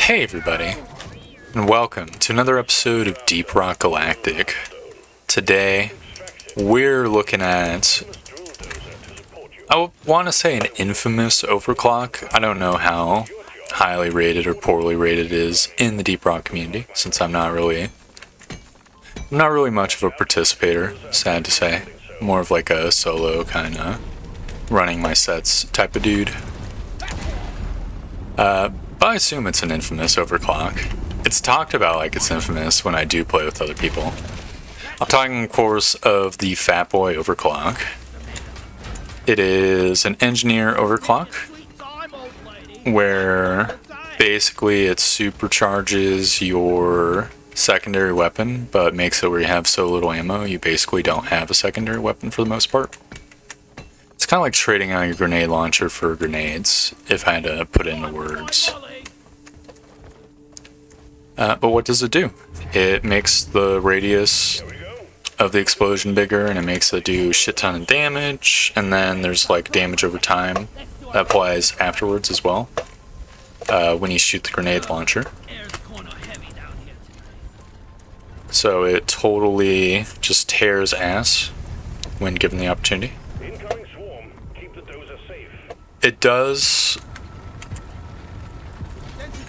Hey everybody, and welcome to another episode of Deep Rock Galactic. Today, we're looking at, I want to say an infamous overclock. I don't know how highly rated or poorly rated it is in the Deep Rock community, since I'm not really much of a participator, sad to say. More of like a solo kind of running my sets type of dude. But I assume it's an infamous overclock. It's talked about like it's infamous when I do play with other people. I'm talking, of course, of the Fat Boy overclock. It is an engineer overclock where basically it supercharges your secondary weapon, but makes it where you have so little ammo you basically don't have a secondary weapon for the most part. It's kind of like trading out your grenade launcher for grenades, if I had to put it into words. But what does it do? It makes the radius of the explosion bigger, and it makes it do a shit ton of damage, and then there's like damage over time that applies afterwards as well, when you shoot the grenade launcher. So it totally just tears ass when given the opportunity. It does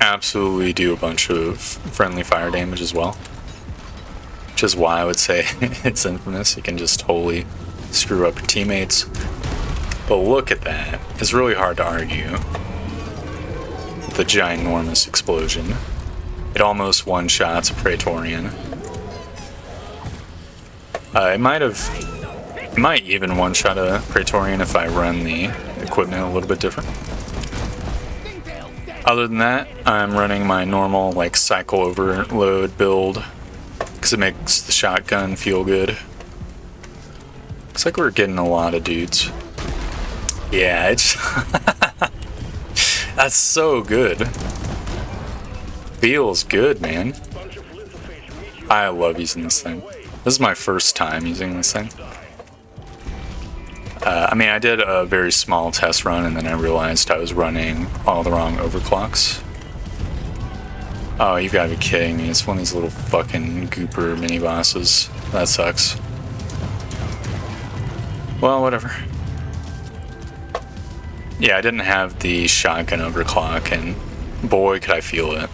absolutely do a bunch of friendly fire damage as well, which is why I would say it's infamous. You can just totally screw up your teammates. But look at that. It's really hard to argue with the ginormous explosion. It almost one-shots a Praetorian. It might even one-shot a Praetorian if I run the equipment a little bit different. Other than that, I'm running my normal like cycle overload build because it makes the shotgun feel good. Looks like we're getting a lot of dudes. Yeah, it's that's so good. Feels good, man. I love using this thing. This is my first time using this thing. I mean, I did a very small test run, and then I realized I was running all the wrong overclocks. Oh, you've got to be kidding me. It's one of these little fucking gooper mini-bosses. That sucks. Well, whatever. Yeah, I didn't have the shotgun overclock, and boy, could I feel it.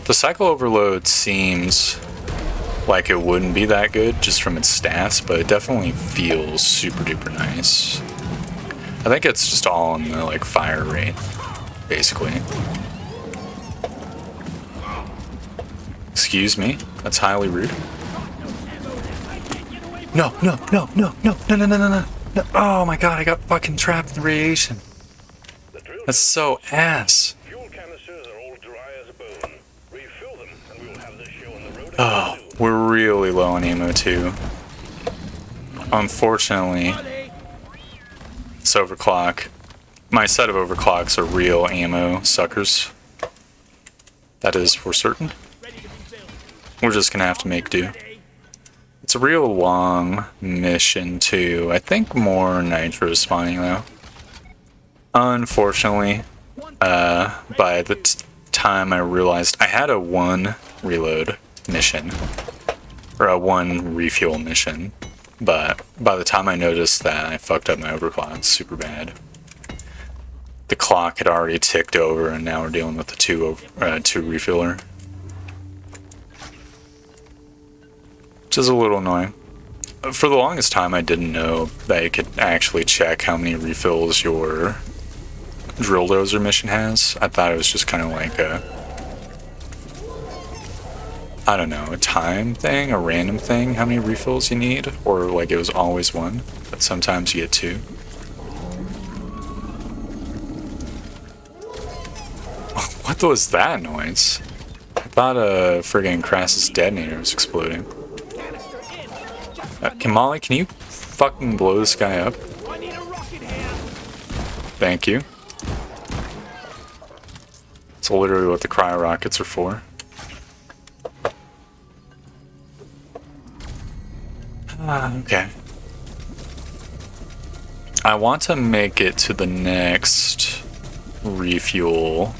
The cycle overload seems like it wouldn't be that good just from its stats, but it definitely feels super duper nice. I think it's just all in the like fire rate, basically. Excuse me, that's highly rude. No. Oh my god, I got fucking trapped in the radiation. That's so ass. Oh, we're really low on ammo too. Unfortunately, this overclock, my set of overclocks are real ammo suckers. That is for certain. We're just gonna have to make do. It's a real long mission too. I think more nitro spawning though. Unfortunately, by the time I realized I had a 1 reload mission, or a 1 refuel mission, but by the time I noticed that, I fucked up my overclock super bad. The clock had already ticked over, and now we're dealing with the 2 refueler, which is a little annoying. For the longest time, I didn't know that you could actually check how many refills your drill dozer mission has. I thought it was just kind of like I don't know, a time thing, a random thing, how many refills you need, or like it was always 1, but sometimes you get 2. What was that noise? I thought a friggin' Crassus detonator was exploding. Kamali, can you fucking blow this guy up? Thank you. It's literally what the cryo rockets are for. Okay. I want to make it to the next refuel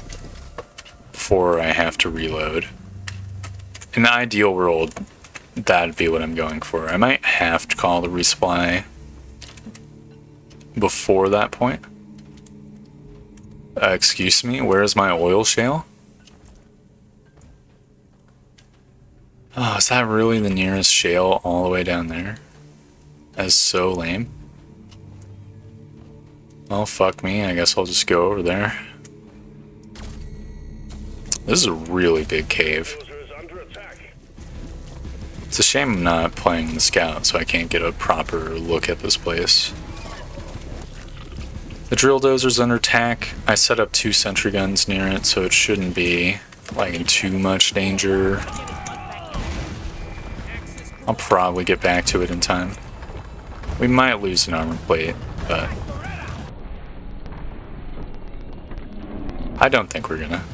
before I have to reload. In the ideal world, that'd be what I'm going for. I might have to call the resupply before that point. Excuse me, where is my oil shale? Oh, is that really the nearest shale all the way down there? That's so lame. Oh, fuck me, I guess I'll just go over there. This is a really big cave. It's a shame I'm not playing the scout, so I can't get a proper look at this place. The drill dozer's under attack. I set up 2 sentry guns near it, so it shouldn't be like in too much danger. I'll probably get back to it in time. We might lose an armor plate, but I don't think we're gonna.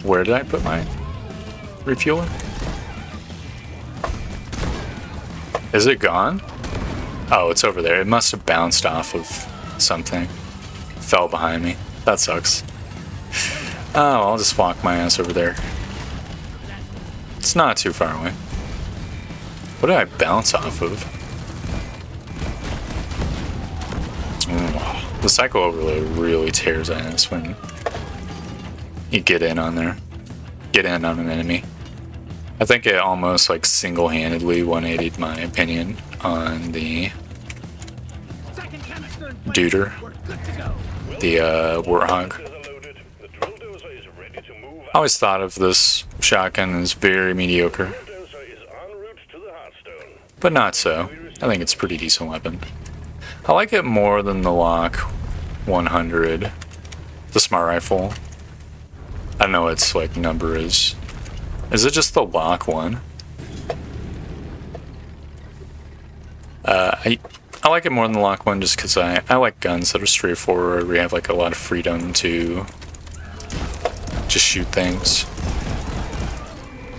Where did I put my refueler? Is it gone? Oh, it's over there. It must have bounced off of something. Fell behind me. That sucks. Oh, I'll just walk my ass over there. It's not too far away. What did I bounce off of? The cycle overload really tears ass when you get in on there. Get in on an enemy. I think it almost like single-handedly 180'd my opinion on the Duder, the Warthog. I always thought of this shotgun as very mediocre, but not so. I think it's a pretty decent weapon. I like it more than the Lock 100, the smart rifle. I don't know what its like number is. Is it just the Lock one? I like it more than the Lock one just because I like guns that are straightforward, where you have like a lot of freedom to just shoot things.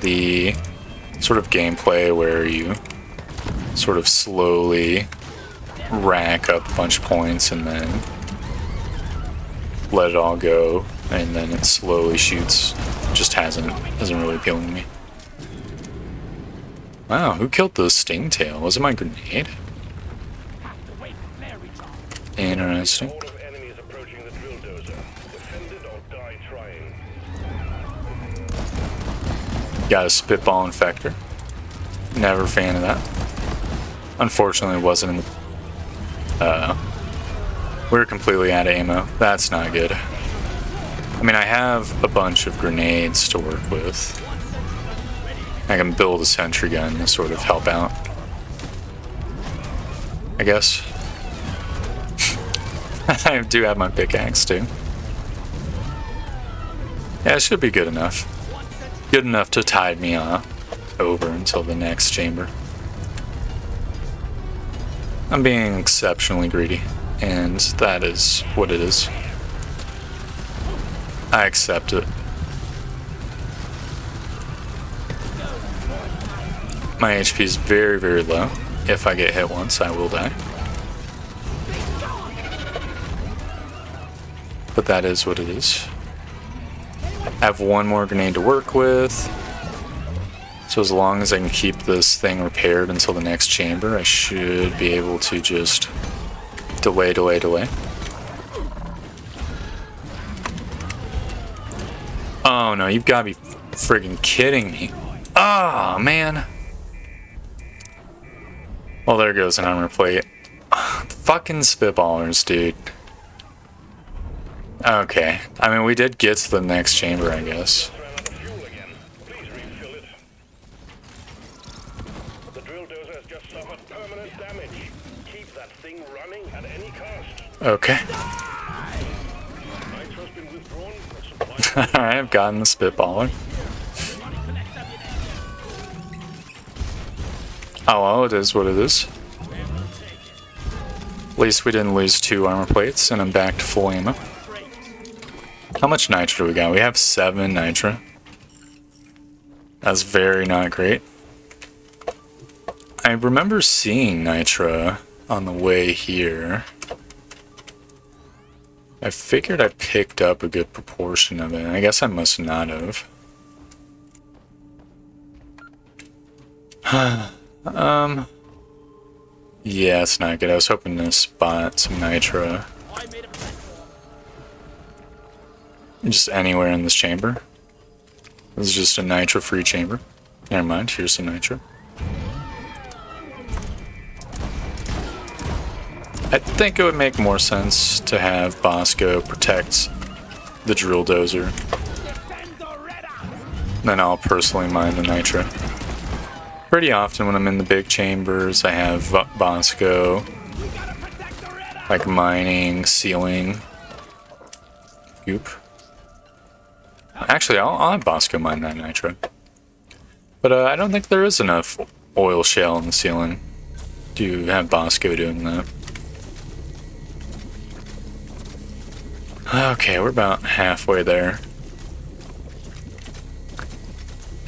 The sort of gameplay where you sort of slowly rack up a bunch of points and then let it all go, and then it slowly shoots, just doesn't really appeal to me. Wow, who killed the stingtail? Was it my grenade? Interesting. Got a spitball infector. Never a fan of that. Unfortunately, it wasn't in the... we're completely out of ammo. That's not good. I mean, I have a bunch of grenades to work with. I can build a sentry gun to sort of help out, I guess. I do have my pickaxe too. Yeah, it should be good enough. Good enough to tide me over until the next chamber. I'm being exceptionally greedy, and that is what it is. I accept it. My HP is very, very low. If I get hit once, I will die. But that is what it is. I have one more grenade to work with. So as long as I can keep this thing repaired until the next chamber, I should be able to just delay. Oh no, you've got to be friggin' kidding me. Oh man. Well, there goes an armor plate. Fucking spitballers, dude. Okay. I mean, we did get to the next chamber, I guess. Okay. Alright, I've gotten the spitballer. Oh well, it is what it is. At least we didn't lose 2 armor plates, and I'm back to full ammo. How much nitro do we got? We have 7 nitro. That's very not great. I remember seeing nitro on the way here. I figured I picked up a good proportion of it. I guess I must not have. Yeah, it's not good. I was hoping to spot some nitro. Just anywhere in this chamber. This is just a nitro-free chamber. Never mind, here's some nitro. I think it would make more sense to have Bosco protect the drill dozer. Then I'll personally mine the nitro. Pretty often when I'm in the big chambers, I have Bosco like mining, sealing. Goop. Actually, I'll have Bosco mine that nitro. But I don't think there is enough oil shale in the ceiling to have Bosco doing that. Okay, we're about halfway there.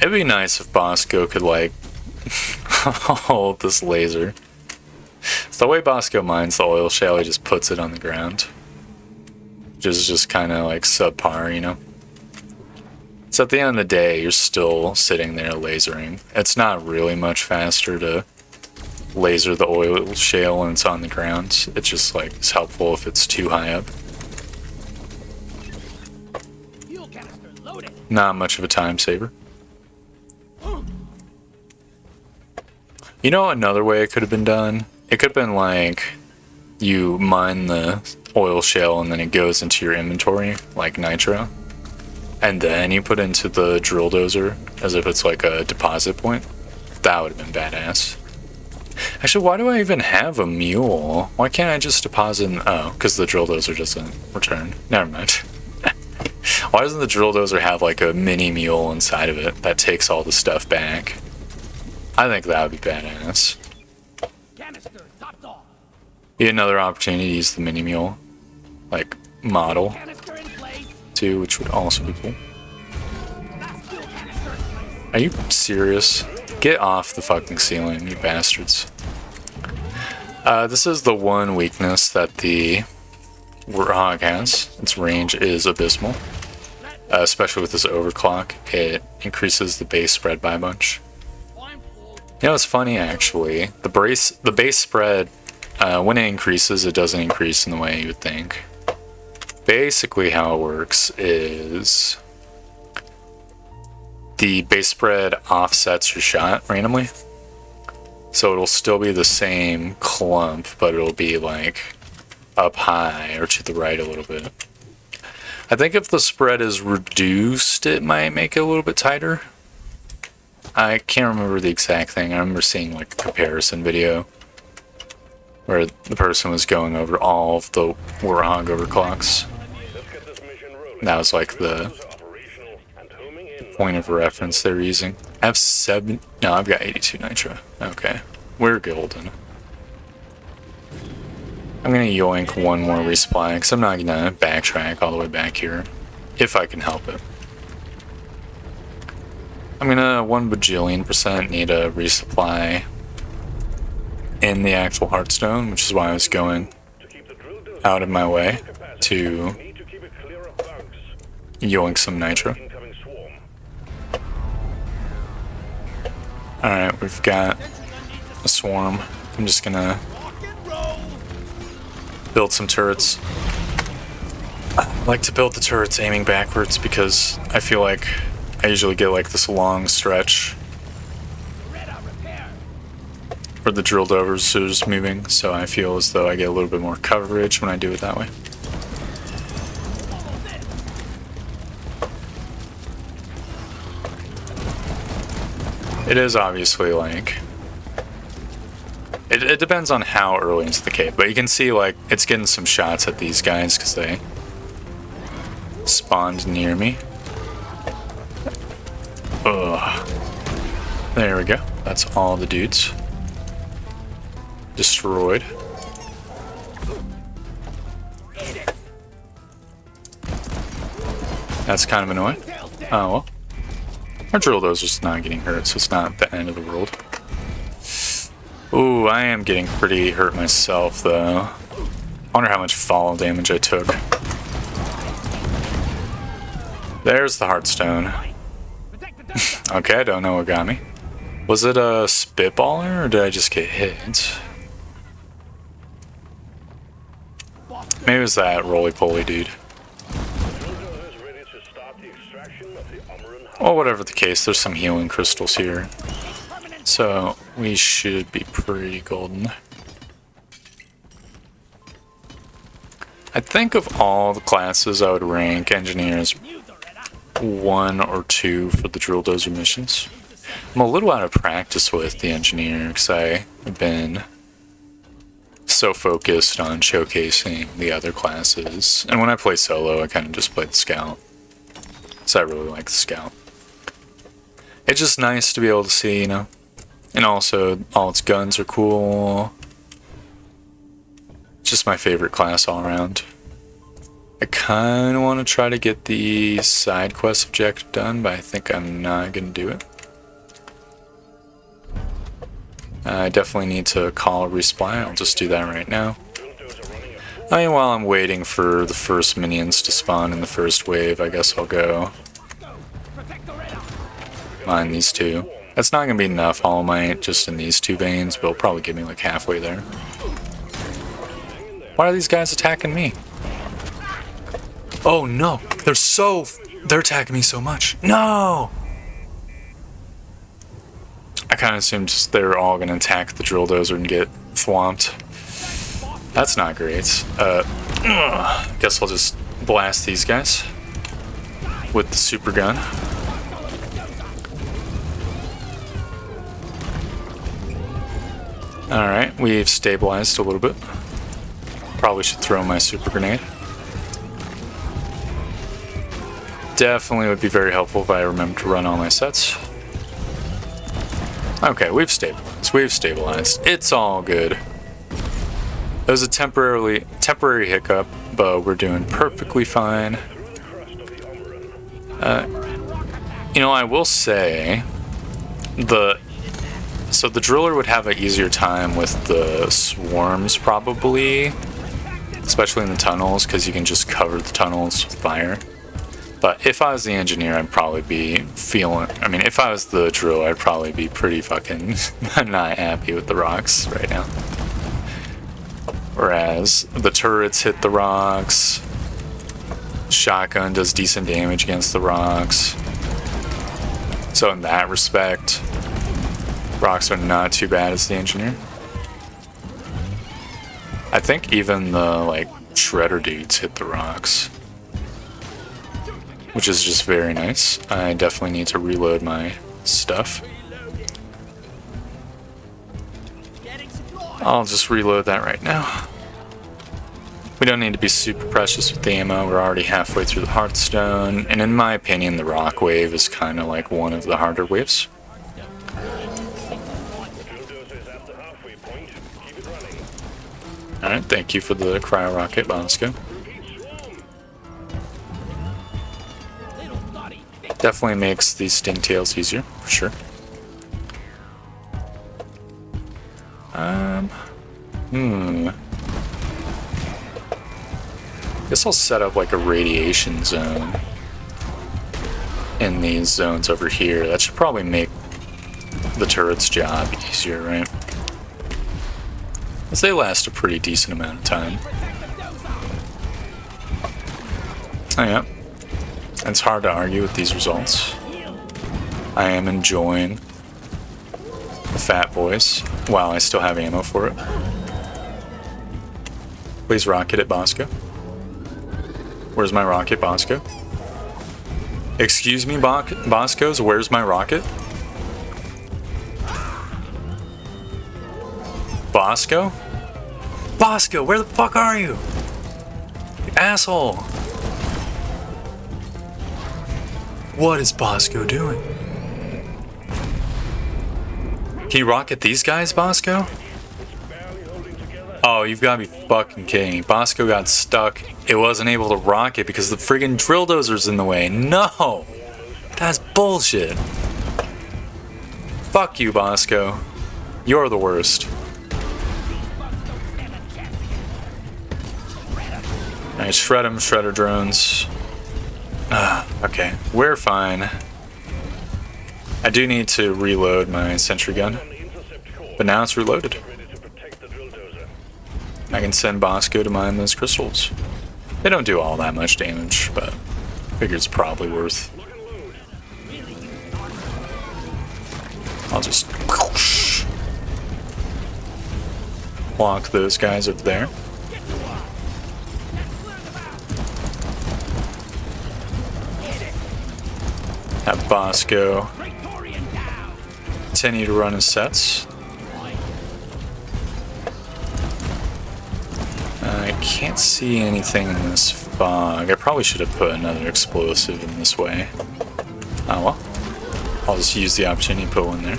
It'd be nice if Bosco could, like, hold this laser. It's the way Bosco mines the oil shale, he just puts it on the ground. Which is just kind of, like, subpar, you know? So at the end of the day, you're still sitting there lasering. It's not really much faster to laser the oil shale when it's on the ground. It's just, like, it's helpful if it's too high up. Not much of a time saver. You know another way it could have been done? It could have been like you mine the oil shale and then it goes into your inventory, like nitro. And then you put into the drill dozer as if it's like a deposit point. That would have been badass. Actually, why do I even have a mule? Why can't I just deposit in... Oh, because the drill dozer doesn't return. Never mind. Why doesn't the drill dozer have like a mini mule inside of it that takes all the stuff back? I think that would be badass. Get another opportunity to use the mini mule, like model, too, which would also be cool. Are you serious? Get off the fucking ceiling, you bastards. This is the one weakness that the Warthog has. Its range is abysmal. Especially with this overclock, it increases the base spread by a bunch. You know, it's funny actually. The base spread, when it increases, it doesn't increase in the way you would think. Basically, how it works is the base spread offsets your shot randomly, so it'll still be the same clump, but it'll be like up high or to the right a little bit. I think if the spread is reduced, it might make it a little bit tighter. I can't remember the exact thing. I remember seeing like a comparison video where the person was going over all of the Warthog overclocks. That was like the point of reference they're using. I have 7... No, I've got 82 nitro. Okay. We're golden. I'm gonna yoink one more resupply, because I'm not gonna backtrack all the way back here, if I can help it. I'm gonna 1 bajillion% need a resupply in the actual Hearthstone, which is why I was going out of my way to yoink some nitro. Alright, we've got a swarm. I'm just gonna build some turrets. I like to build the turrets aiming backwards because I feel like I usually get like this long stretch where the drill dovers are just moving, so I feel as though I get a little bit more coverage when I do it that way. It is obviously like... It depends on how early into the cave, but you can see like it's getting some shots at these guys because they spawned near me. Ugh. There we go. That's all the dudes. Destroyed. That's kind of annoying. Oh well. Our drill dozer's not getting hurt, so it's not the end of the world. Ooh, I am getting pretty hurt myself, though. I wonder how much fall damage I took. There's the Heartstone. Okay, I don't know what got me. Was it a spitballer or did I just get hit? Maybe it was that roly-poly dude. Well, whatever the case, there's some healing crystals here. So, we should be pretty golden. I think of all the classes, I would rank engineers 1 or 2 for the drill dozer missions. I'm a little out of practice with the engineer because I've been so focused on showcasing the other classes. And when I play solo, I kind of just play the scout. So I really like the scout. It's just nice to be able to see, you know. And also, all its guns are cool. It's just my favorite class all around. I kind of want to try to get the side quest objective done, but I think I'm not going to do it. I definitely need to call a resupply. I'll just do that right now. I mean, while I'm waiting for the first minions to spawn in the first wave, I guess I'll go mine these two. That's not going to be enough Holomite just in these 2 veins, but it'll probably get me like halfway there. Why are these guys attacking me? Oh no, they're attacking me so much. No! I kind of assumed just they're all going to attack the drill dozer and get thwomped. That's not great. Guess I'll just blast these guys with the super gun. Alright, we've stabilized a little bit. Probably should throw my super grenade. Definitely would be very helpful if I remember to run all my sets. Okay, we've stabilized. We've stabilized. It's all good. It was a temporary hiccup, but we're doing perfectly fine. You know, I will say so the driller would have an easier time with the swarms probably, especially in the tunnels, because you can just cover the tunnels with fire. But if I was the engineer, I'd probably be if I was the driller, I'd probably be pretty fucking not happy with the rocks right now. Whereas the turrets hit the rocks, shotgun does decent damage against the rocks. So in that respect, rocks are not too bad as the engineer. I think even the like shredder dudes hit the rocks, which is just very nice. I definitely need to reload my stuff. I'll just reload that right now. We don't need to be super precious with the ammo. We're already halfway through the Heartstone, and in my opinion, the rock wave is kind of like one of the harder waves. Alright, thank you for the cryo rocket, Bosco. Definitely makes these stingtails easier, for sure. Guess I'll set up like a radiation zone in these zones over here. That should probably make the turret's job easier, right? Because they last a pretty decent amount of time. Oh yeah. It's hard to argue with these results. I am enjoying the fat boys while I still have ammo for it. Please rocket it, Bosco. Where's my rocket, Bosco? Excuse me, Bosco's, where's my rocket? Bosco? Bosco, where the fuck are you? You asshole! What is Bosco doing? Can you rocket these guys, Bosco? Oh, you've gotta be fucking kidding me. Bosco got stuck. It wasn't able to rocket because the friggin' drill dozer's in the way. No! That's bullshit. Fuck you, Bosco. You're the worst. Alright, shred them, shredder drones. Okay, we're fine. I do need to reload my sentry gun, but now it's reloaded. I can send Bosco to mine those crystals. They don't do all that much damage, but I figure it's probably worth. I'll just block those guys over there. Have Bosco continue to run his sets. I can't see anything in this fog. I probably should have put another explosive in this way. Oh well. I'll just use the opportunity to put one there.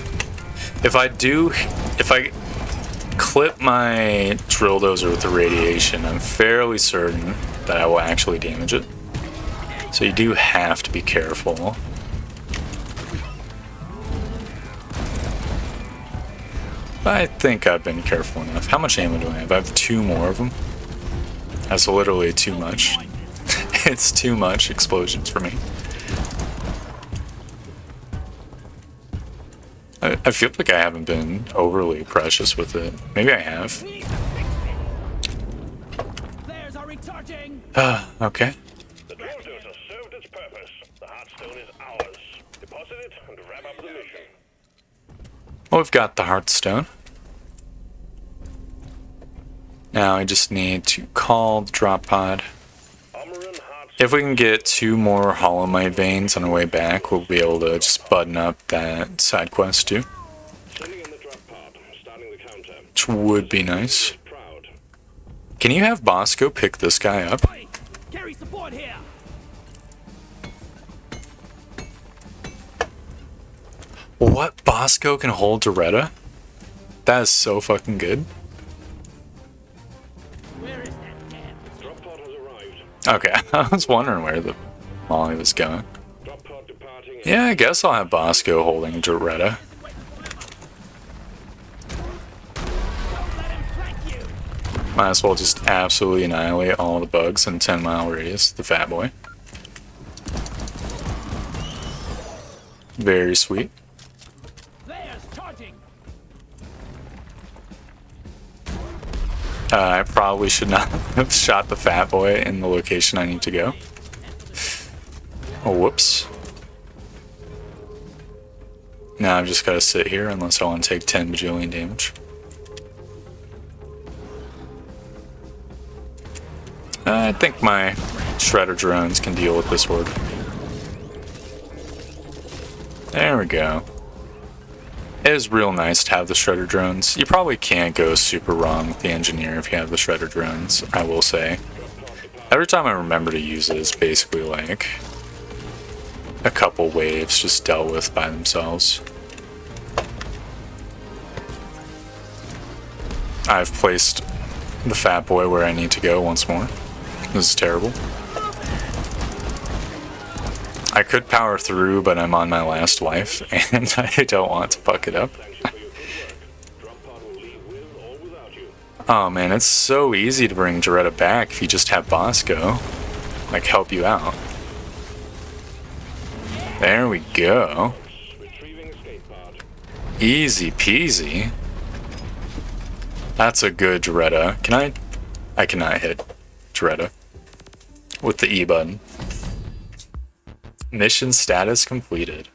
If I clip my drill dozer with the radiation, I'm fairly certain that I will actually damage it. So you do have to be careful. I think I've been careful enough. How much ammo do I have? I have 2 more of them. That's literally too much. It's too much explosions for me. I feel like I haven't been overly precious with it. Maybe I have. Okay. The drill dozer served its purpose. The Heartstone is ours. Deposit it and wrap up the mission. Well, we've got the Heartstone. Now I just need to call the drop pod. If we can get 2 more Holomite veins on our way back, we'll be able to just button up that side quest too. Which would be nice. Can you have Bosco pick this guy up? What? Bosco can hold Doretta? That is so fucking good. Okay, I was wondering where the Molly was going. Yeah, I guess I'll have Bosco holding Doretta. Might as well just absolutely annihilate all the bugs in a 10-mile radius, the fat boy. Very sweet. I probably should not have shot the fat boy in the location I need to go. Oh, whoops. Now I've just got to sit here unless I want to take 10 bajillion damage. I think my shredder drones can deal with this horde. There we go. It is real nice to have the shredder drones. You probably can't go super wrong with the engineer if you have the shredder drones, I will say. Every time I remember to use it, it's basically like a couple waves just dealt with by themselves. I've placed the fat boy where I need to go once more. This is terrible. I could power through, but I'm on my last life, and I don't want to fuck it up. Oh man, it's so easy to bring Doretta back if you just have Bosco, like, help you out. There we go. Easy peasy. That's a good Doretta. Can I? I cannot hit Doretta with the E button. Mission status completed.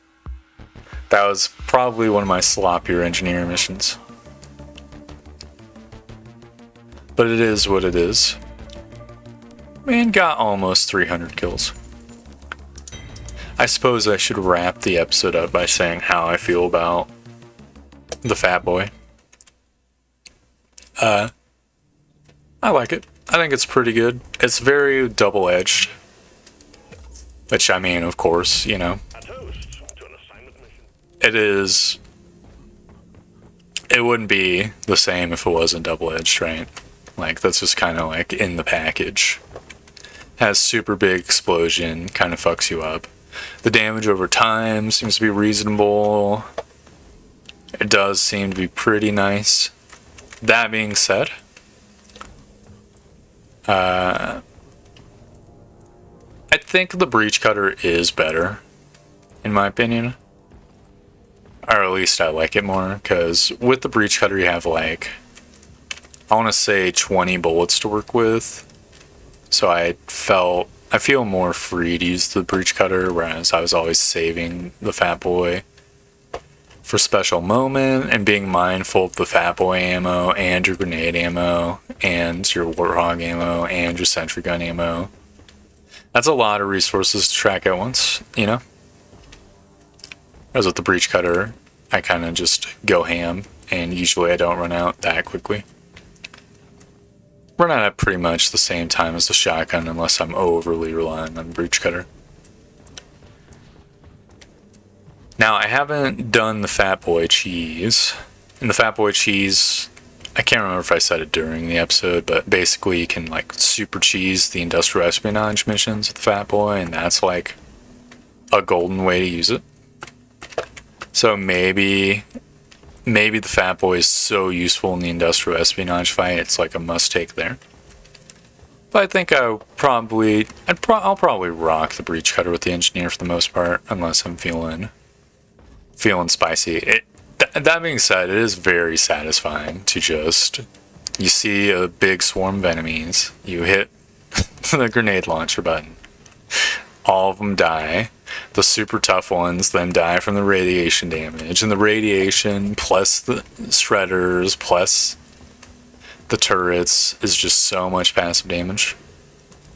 That was probably one of my sloppier engineer missions. But it is what it is. Man, got almost 300 kills. I suppose I should wrap the episode up by saying how I feel about the fat boy. I like it. I think it's pretty good. It's very double-edged. Which, I mean, of course, you know. It is... It wouldn't be the same if it wasn't double-edged, right? Like, that's just kind of like in the package. Has super big explosion, kind of fucks you up. The damage over time seems to be reasonable. It does seem to be pretty nice. That being said, I think the breach cutter is better, in my opinion. Or at least I like it more, because with the breach cutter you have like, I want to say 20 bullets to work with. So I feel more free to use the breach cutter, whereas I was always saving the Fat Boy for special moment and being mindful of the Fat Boy ammo and your grenade ammo and your Warthog ammo and your sentry gun ammo. That's a lot of resources to track at once, you know? Whereas with the breach cutter, I kind of just go ham, and usually I don't run out that quickly. Run out at pretty much the same time as the shotgun unless I'm overly relying on the breach cutter. Now, I haven't done the Fat Boy cheese. In the Fat Boy cheese, I can't remember if I said it during the episode, but basically you can like super cheese the industrial espionage missions with the Fat Boy, and that's like a golden way to use it. So maybe the Fat Boy is so useful in the industrial espionage fight, it's like a must take there. But I think I'll probably rock the breach cutter with the engineer for the most part, unless I'm feeling spicy. That being said, it is very satisfying to just, you see a big swarm of enemies, you hit the grenade launcher button, all of them die. The super tough ones then die from the radiation damage, and the radiation plus the shredders plus the turrets is just so much passive damage.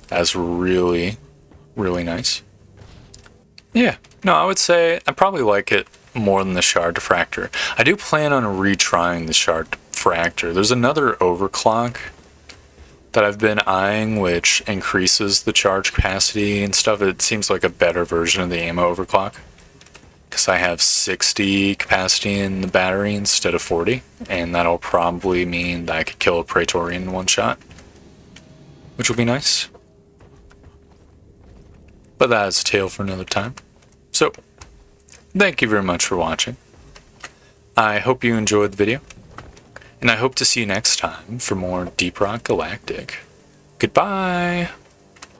That's really, really nice. Yeah, no, I would say I probably like it more than the shard diffractor. I do plan on retrying the shard diffractor. There's another overclock that I've been eyeing, which increases the charge capacity and stuff. It seems like a better version of the ammo overclock, because I have 60 capacity in the battery instead of 40, and that'll probably mean that I could kill a Praetorian in one shot, which will be nice. But that is a tale for another time. So, thank you very much for watching. I hope you enjoyed the video, and I hope to see you next time for more Deep Rock Galactic. Goodbye!